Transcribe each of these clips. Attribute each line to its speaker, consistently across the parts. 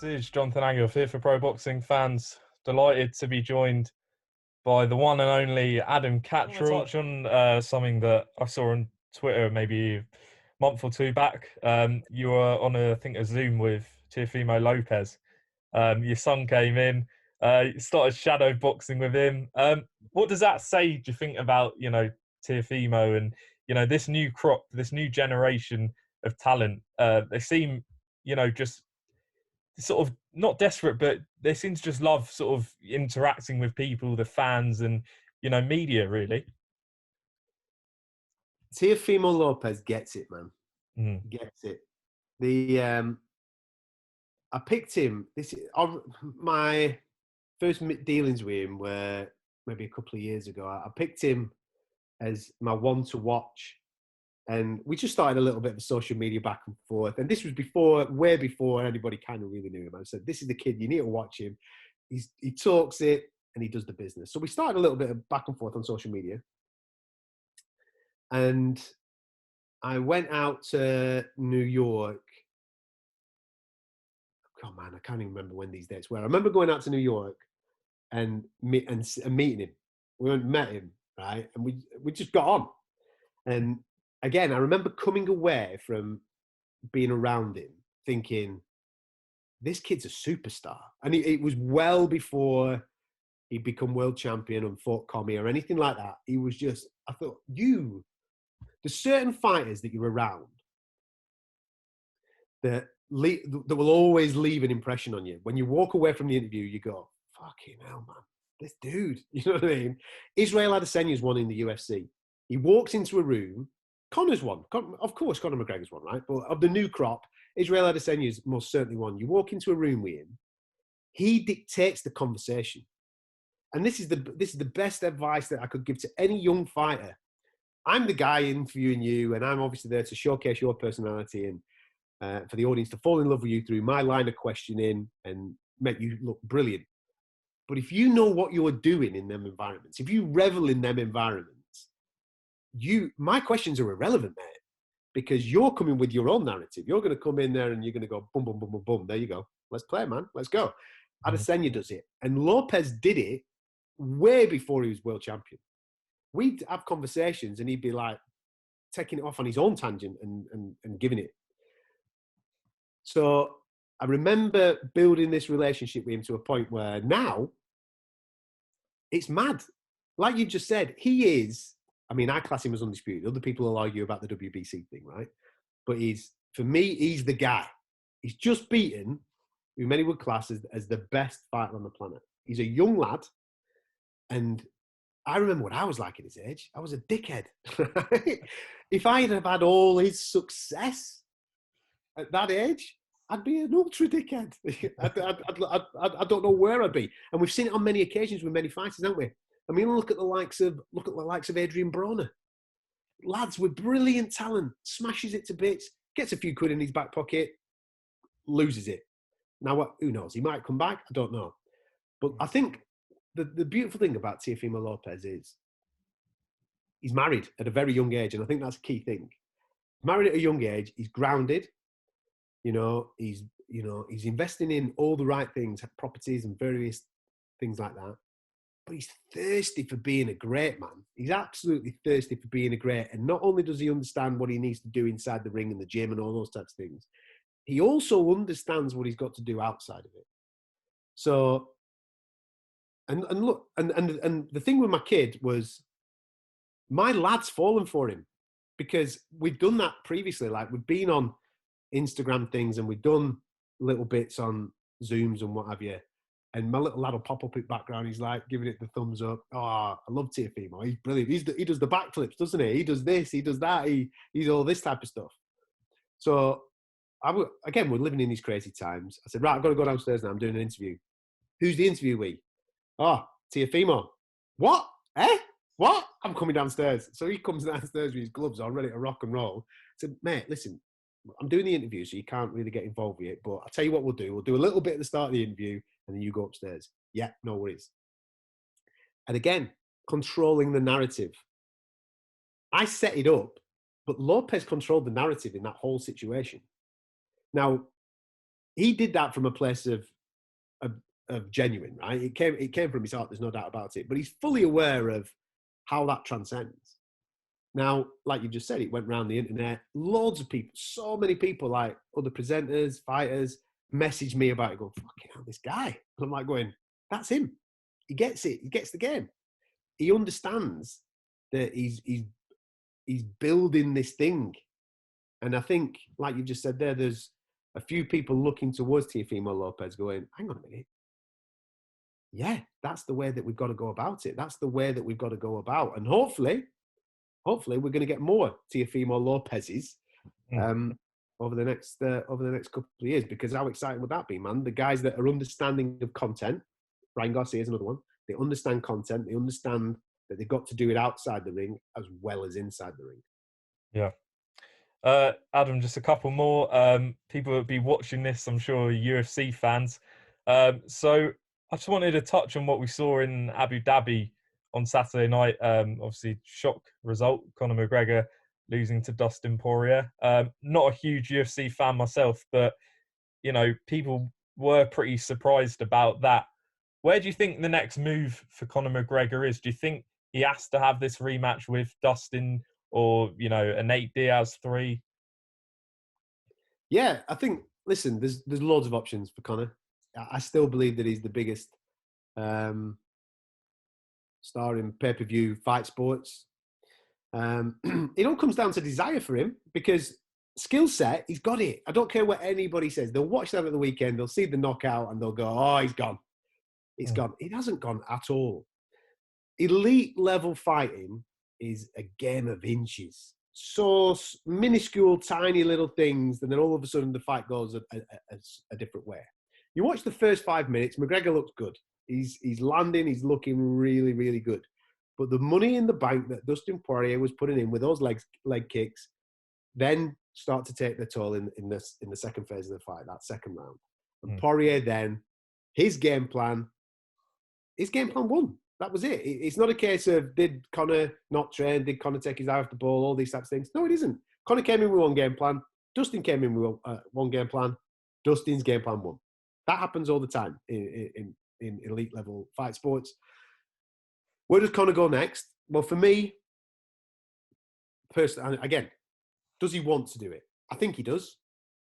Speaker 1: This is Jonathan Angel here for Pro Boxing Fans. Delighted to be joined by the one and only Adam Catterall. Touch on something that I saw on Twitter maybe a month or two back. You were on a Zoom with Teofimo Lopez. Your son came in, started shadow boxing with him. What does that say, do you think, about, Teofimo and, this new crop, this new generation of talent? They seem, just sort of not desperate, but they seem to just love sort of interacting with people, the fans and, media, really.
Speaker 2: Teofimo Lopez gets it, man. Gets it. I picked him. My first dealings with him were maybe a couple of years ago. I picked him as my one to watch, and we just started a little bit of a social media back and forth. And this was way before anybody kind of really knew him. I said, "This is the kid. You need to watch him. He talks it and he does the business." So we started a little bit of back and forth on social media, and I went out to New York. Oh man, I can't even remember when these dates were. I remember going out to New York and meeting him. We went and met him, right? And we just got on. And again, I remember coming away from being around him thinking, this kid's a superstar. And it was well before he'd become world champion and fought Commie or anything like that. He was just, I thought, there's certain fighters that you're around that will always leave an impression on you. When you walk away from the interview, you go, fucking hell, man, this dude, you know what I mean? Israel Adesanya's won in the UFC. He walks into a room, Conor's won. Of course, Conor McGregor's won, right? But of the new crop, Israel Adesanya's most certainly won. You walk into a room with him, he dictates the conversation. And this is the best advice that I could give to any young fighter. I'm the guy interviewing you, and I'm obviously there to showcase your personality and for the audience to fall in love with you through my line of questioning and make you look brilliant. But if you know what you're doing in them environments, if you revel in them environments, my questions are irrelevant, mate, because you're coming with your own narrative. You're going to come in there and you're going to go boom, boom, boom, boom, boom. There you go. Let's play, man. Let's go. Adesanya does it. And Lopez did it way before he was world champion. We'd have conversations and he'd be like taking it off on his own tangent and giving it. So I remember building this relationship with him to a point where now it's mad. Like you just said, he is, I class him as undisputed. Other people will argue about the WBC thing, right? But for me, he's the guy. He's just beaten, who many would class as the best fighter on the planet. He's a young lad. And I remember what I was like at his age. I was a dickhead. If I had had all his success at that age, I'd be an ultra dickhead. I don't know where I'd be. And we've seen it on many occasions with many fighters, haven't we? Look at the likes of Adrian Broner. Lads with brilliant talent, smashes it to bits, gets a few quid in his back pocket, loses it. Now what? Who knows? He might come back. I don't know. But I think the beautiful thing about Teofimo Lopez is he's married at a very young age, and I think that's a key thing. Married at a young age, he's grounded. He's investing in all the right things, properties and various things like that. But he's thirsty for being a great man. He's absolutely thirsty for being a great. And not only does he understand what he needs to do inside the ring and the gym and all those types of things, he also understands what he's got to do outside of it. So, and look, and the thing with my kid was my lad's fallen for him because we've done that previously. Like we've been on Instagram things and we've done little bits on Zooms and what have you. And my little lad will pop up in background. He's like giving it the thumbs up. Oh, I love Teofimo. He's brilliant. He does the backflips, doesn't he? He does this. He does that. He's all this type of stuff. So we're living in these crazy times. I said, right, I've got to go downstairs now. I'm doing an interview. Who's the interviewee? Oh, Teofimo. What? What? I'm coming downstairs. So he comes downstairs with his gloves on, ready to rock and roll. I said, mate, listen, I'm doing the interview, so you can't really get involved with it. But I'll tell you what we'll do. We'll do a little bit at the start of the interview, and then you go upstairs. Yeah, no worries. And again, controlling the narrative. I set it up, but Lopez controlled the narrative in that whole situation. Now, he did that from a place of genuine, right? It came from his heart. There's no doubt about it. But he's fully aware of how that transcends. Now, like you just said, it went around the internet. Loads of people, so many people, like other presenters, fighters, messaged me about it, going, fucking hell, this guy. And I'm like going, that's him. He gets it. He gets the game. He understands that he's building this thing. And I think, like you just said there's a few people looking towards Teofimo Lopez going, hang on a minute. Yeah, that's the way that we've got to go about it. That's the way that we've got to go about. And hopefully we're going to get more Teofimo Lopez's over the next couple of years. Because how exciting would that be, man? The guys that are understanding of content, Ryan Garcia is another one. They understand content. They understand that they've got to do it outside the ring as well as inside the ring.
Speaker 1: Yeah. Adam, just a couple more. People will be watching this, I'm sure, UFC fans. So I just wanted to touch on what we saw in Abu Dhabi on Saturday night. Obviously, shock result, Conor McGregor losing to Dustin Poirier. Not a huge UFC fan myself, but, you know, people were pretty surprised about that. Where do you think the next move for Conor McGregor is? Do you think he has to have this rematch with Dustin, or, you know, a Nate Diaz 3?
Speaker 2: Yeah, I think, listen, there's loads of options for Conor. I still believe that he's the biggest star in pay-per-view fight sports. It all comes down to desire for him, because skill set, he's got it. I don't care what anybody says. They'll watch that at the weekend, they'll see the knockout, and they'll go, oh, he's gone. It's gone. It hasn't gone at all. Elite level fighting is a game of inches. So minuscule, tiny little things, and then all of a sudden the fight goes a different way. You watch the first 5 minutes, McGregor looks good. He's landing, he's looking really, really good. But the money in the bank that Dustin Poirier was putting in with those leg kicks then start to take their toll in the second phase of the fight, that second round. And Poirier then, his game plan won. That was it. It's not a case of, did Conor not train? Did Conor take his eye off the ball? All these types of things. No, it isn't. Conor came in with one game plan. Dustin came in with one game plan. Dustin's game plan won. That happens all the time in elite level fight sports. Where does Conor go next? Well, for me, personally, again, does he want to do it? I think he does.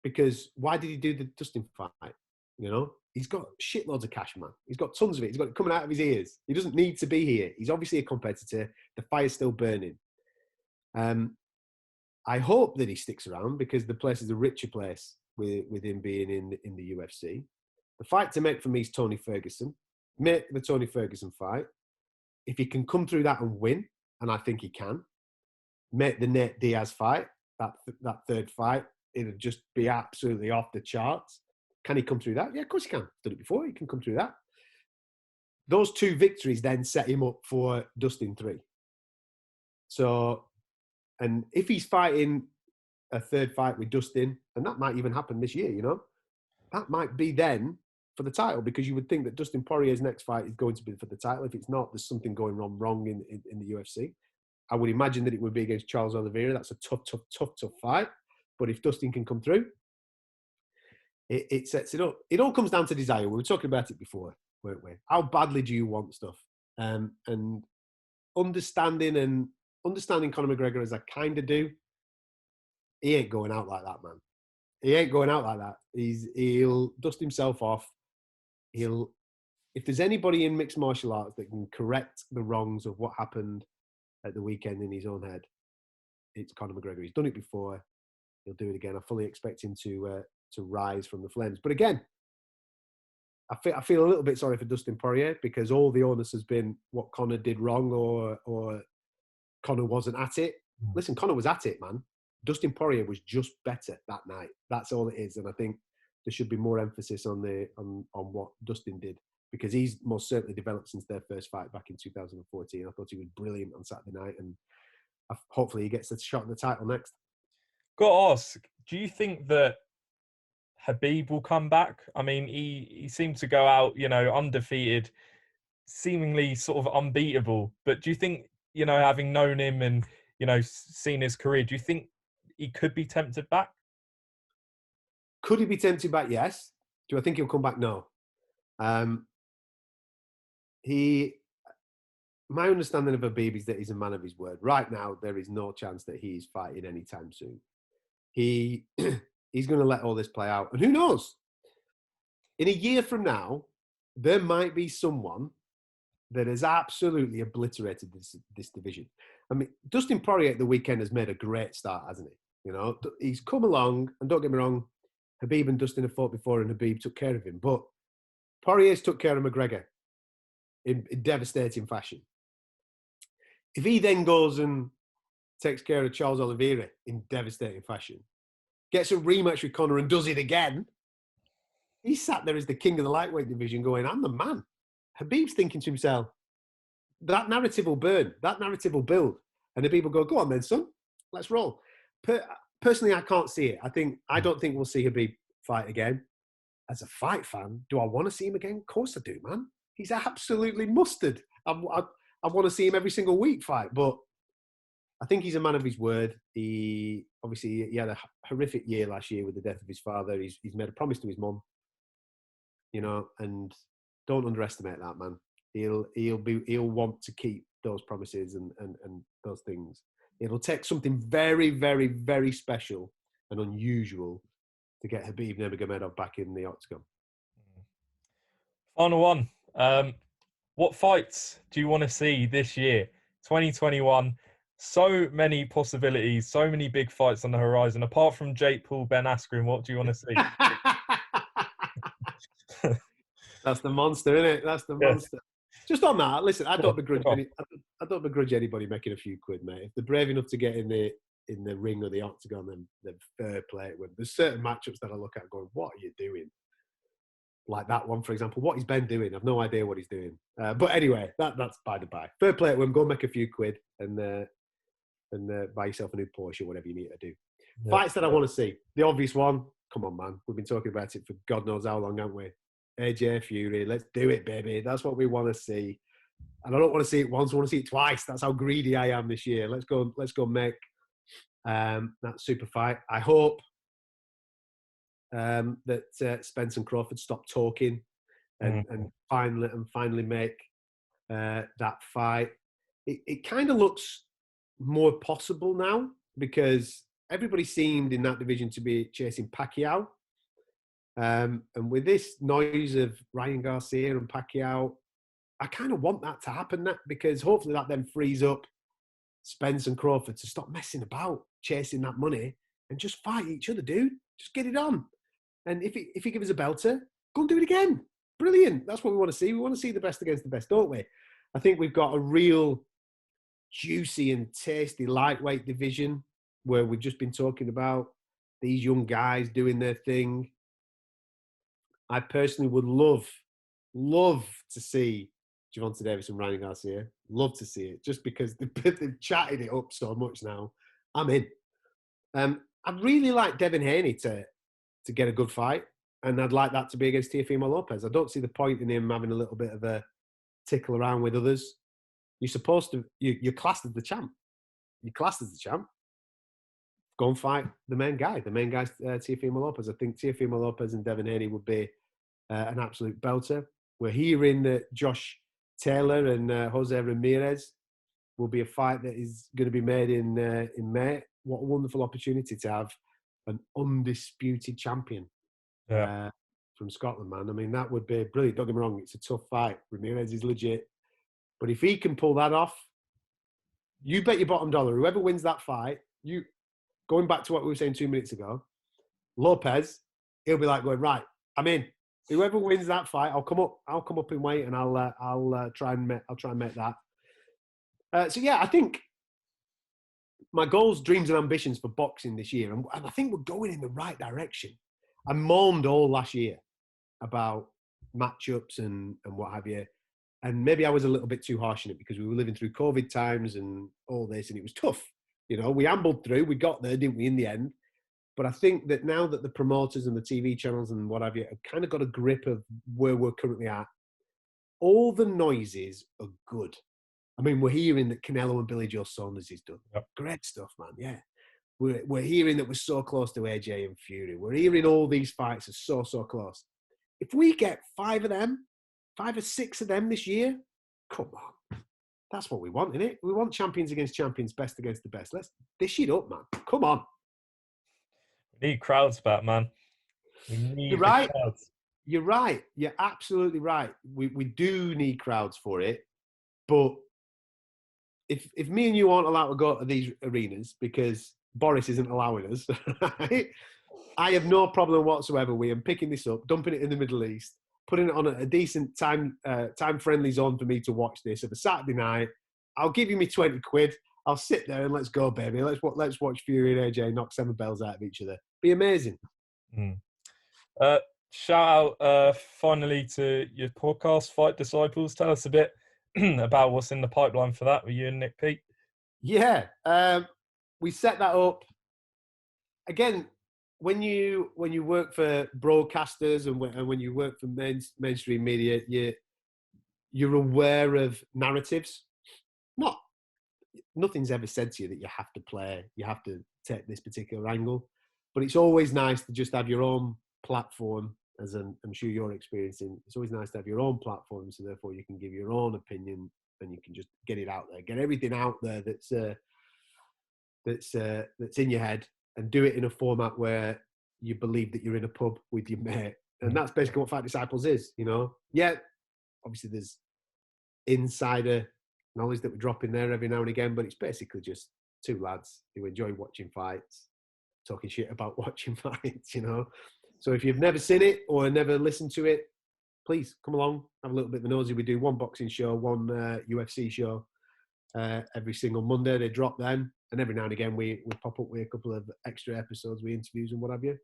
Speaker 2: Because why did he do the Dustin fight? You know, he's got shitloads of cash, man. He's got tons of it. He's got it coming out of his ears. He doesn't need to be here. He's obviously a competitor. The fire's still burning. I hope that he sticks around, because the place is a richer place with him being in the UFC. The fight to make for me is Tony Ferguson. Make the Tony Ferguson fight. If he can come through that and win, and I think he can, make the Nate Diaz fight, that third fight, it'll just be absolutely off the charts. Can he come through that? Yeah, of course he can. He's done it before. He can come through that. Those two victories then set him up for Dustin 3. So, and if he's fighting a third fight with Dustin, and that might even happen this year, you know, that might be then for the title, because you would think that Dustin Poirier's next fight is going to be for the title. If it's not, there's something going wrong in the UFC. I would imagine that it would be against Charles Oliveira. That's a tough fight. But if Dustin can come through, it sets it up. It all comes down to desire. We were talking about it before, weren't we? How badly do you want stuff? And understanding Conor McGregor as I kind of do, he ain't going out like that, man. He ain't going out like that. He'll dust himself off. If there's anybody in mixed martial arts that can correct the wrongs of what happened at the weekend in his own head, it's Conor McGregor. He's done it before. He'll do it again. I fully expect him to rise from the flames. But again, I feel a little bit sorry for Dustin Poirier, because all the onus has been what Conor did wrong, or Conor wasn't at it. Listen, Conor was at it, man. Dustin Poirier was just better that night. That's all it is. And I think there should be more emphasis on what Dustin did, because he's most certainly developed since their first fight back in 2014. I thought he was brilliant on Saturday night, and hopefully he gets a shot at the title next.
Speaker 1: Got to ask, do you think that Khabib will come back? I mean, he seemed to go out, you know, undefeated, seemingly sort of unbeatable. But do you think, you know, having known him and, you know, seen his career, do you think he could be tempted back?
Speaker 2: Could he be tempted back? Yes. Do I think he'll come back? No. My understanding of Khabib is that he's a man of his word. Right now, there is no chance that he's fighting anytime soon. He's going to let all this play out. And who knows? In a year from now, there might be someone that has absolutely obliterated this division. I mean, Dustin Poirier at the weekend has made a great start, hasn't he? You know, he's come along, and don't get me wrong, Khabib and Dustin have fought before, and Khabib took care of him. But Poirier's took care of McGregor in devastating fashion. If he then goes and takes care of Charles Oliveira in devastating fashion, gets a rematch with Conor and does it again, he sat there as the king of the lightweight division going, I'm the man. Khabib's thinking to himself, that narrative will burn, that narrative will build. And the people go, go on then, son, let's roll. Personally, I can't see it. I don't think we'll see Khabib fight again. As a fight fan, do I want to see him again? Of course I do, man. He's absolutely mustard. I want to see him every single week fight, but I think he's a man of his word. He had a horrific year last year with the death of his father. He's made a promise to his mum, you know, and don't underestimate that, man. He'll want to keep those promises and those things. It'll take something very, very, very special and unusual to get Khabib Nurmagomedov back in the octagon.
Speaker 1: Final one. What fights do you want to see this year? 2021. So many possibilities, so many big fights on the horizon. Apart from Jake Paul, Ben Askren, what do you want to see?
Speaker 2: That's the monster, isn't it? That's the monster. Just on that, listen, I don't begrudge anybody making a few quid, mate. If they're brave enough to get in the ring or the octagon, then fair play to them. There's certain matchups that I look at going, what are you doing? Like that one, for example. What is Ben doing? I've no idea what he's doing. But anyway, that's by the by. Fair play to him. Go make a few quid and buy yourself a new Porsche or whatever you need to do. Yeah. Fights that I want to see. The obvious one. Come on, man. We've been talking about it for God knows how long, haven't we? AJ Fury. Let's do it, baby. That's what we want to see. And I don't want to see it once. I want to see it twice. That's how greedy I am this year. Let's go make that super fight. I hope that Spence and Crawford stop talking and finally make that fight. It kind of looks more possible now because everybody seemed in that division to be chasing Pacquiao. And with this noise of Ryan Garcia and Pacquiao, I kind of want that to happen because hopefully that then frees up Spence and Crawford to stop messing about chasing that money and just fight each other, dude. Just get it on. And if he gives us a belter, go and do it again. Brilliant. That's what we want to see. We want to see the best against the best, don't we? I think we've got a real juicy and tasty lightweight division where we've just been talking about these young guys doing their thing. I personally would love to see Gervonta Davis and Ryan Garcia. Love to see it just because they've chatted it up so much now. I'm in. I'd really like Devin Haney to get a good fight, and I'd like that to be against Teofimo Lopez. I don't see the point in him having a little bit of a tickle around with others. You're supposed to, you're classed as the champ. You're classed as the champ. Go and fight the main guy. The main guy's Teofimo Lopez. I think Teofimo Lopez and Devin Haney would be an absolute belter. We're hearing that Josh Taylor and Jose Ramirez will be a fight that is going to be made in May. What a wonderful opportunity to have an undisputed champion from Scotland, man. I mean, that would be brilliant. Don't get me wrong, it's a tough fight. Ramirez is legit. But if he can pull that off, you bet your bottom dollar, whoever wins that fight, going back to what we were saying 2 minutes ago, Lopez, he'll be like going, right, I'm in. Whoever wins that fight, I'll come up in weight and I'll try and make that. So yeah, I think my goals, dreams and ambitions for boxing this year, and I think we're going in the right direction. I moaned all last year about matchups and what have you. And maybe I was a little bit too harsh in it because we were living through COVID times and all this, and it was tough. You know, we ambled through, we got there, didn't we, in the end? But I think that now that the promoters and the TV channels and what have you have kind of got a grip of where we're currently at, all the noises are good. I mean, we're hearing that Canelo and Billy Joe Saunders is done. Yep. Great stuff, man, yeah. We're hearing that we're so close to AJ and Fury. We're hearing all these fights are so close. If we get 5 or 6 of them this year, come on. That's what we want, isn't it? We want champions against champions, best against the best. Let's dish it up, man. Come on.
Speaker 1: We need crowds back, man. We need
Speaker 2: You're right.
Speaker 1: crowds.
Speaker 2: You're right. You're absolutely right. We do need crowds for it. But if me and you aren't allowed to go to these arenas because Boris isn't allowing us, right? I have no problem whatsoever with him picking this up, dumping it in the Middle East, putting it on a decent time-friendly zone for me to watch this of a Saturday night. I'll give you me 20 quid. I'll sit there and let's go, baby. Let's watch Fury and AJ knock 7 bells out of each other. Be amazing.
Speaker 1: Shout out finally to your podcast, Fight Disciples. Tell us a bit about what's in the pipeline for that with you and Nick Pete.
Speaker 2: Yeah, we set that up. Again, when you work for broadcasters and when you work for mainstream media, you're aware of narratives. Nothing's ever said to you that you have to take this particular angle, but it's always nice to just have your own platform, as I'm sure you're experiencing. It's always nice to have your own platform, so therefore you can give your own opinion and you can just get it out there, get everything out there that's in your head, and do it in a format where you believe that you're in a pub with your mate. And that's basically what Fight Disciples is, you know? Yeah, obviously there's insider knowledge that we drop in there every now and again, but it's basically just 2 lads who enjoy watching fights, talking shit about watching fights, you know? So if you've never seen it or never listened to it, please come along, have a little bit of a nosy. We do 1 boxing show, 1 UFC show every single Monday. They drop them. And every now and again, we pop up with a couple of extra episodes with interviews and what have you.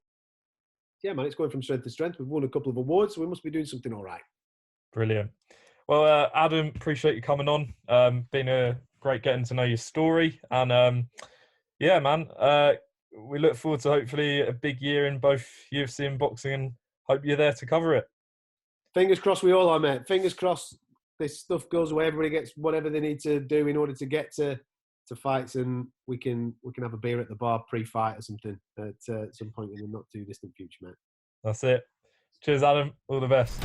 Speaker 2: Yeah, man, it's going from strength to strength. We've won a couple of awards, so we must be doing something all right.
Speaker 1: Brilliant. Well, Adam, appreciate you coming on. Been a great getting to know your story. And yeah, man, we look forward to hopefully a big year in both UFC and boxing, and hope you're there to cover it.
Speaker 2: Fingers crossed we all are, mate. Fingers crossed this stuff goes away. Everybody gets whatever they need to do in order to get to fights, and we can have a beer at the bar pre-fight or something at some point in the not too distant future, mate.
Speaker 1: That's it. Cheers, Adam. All the best.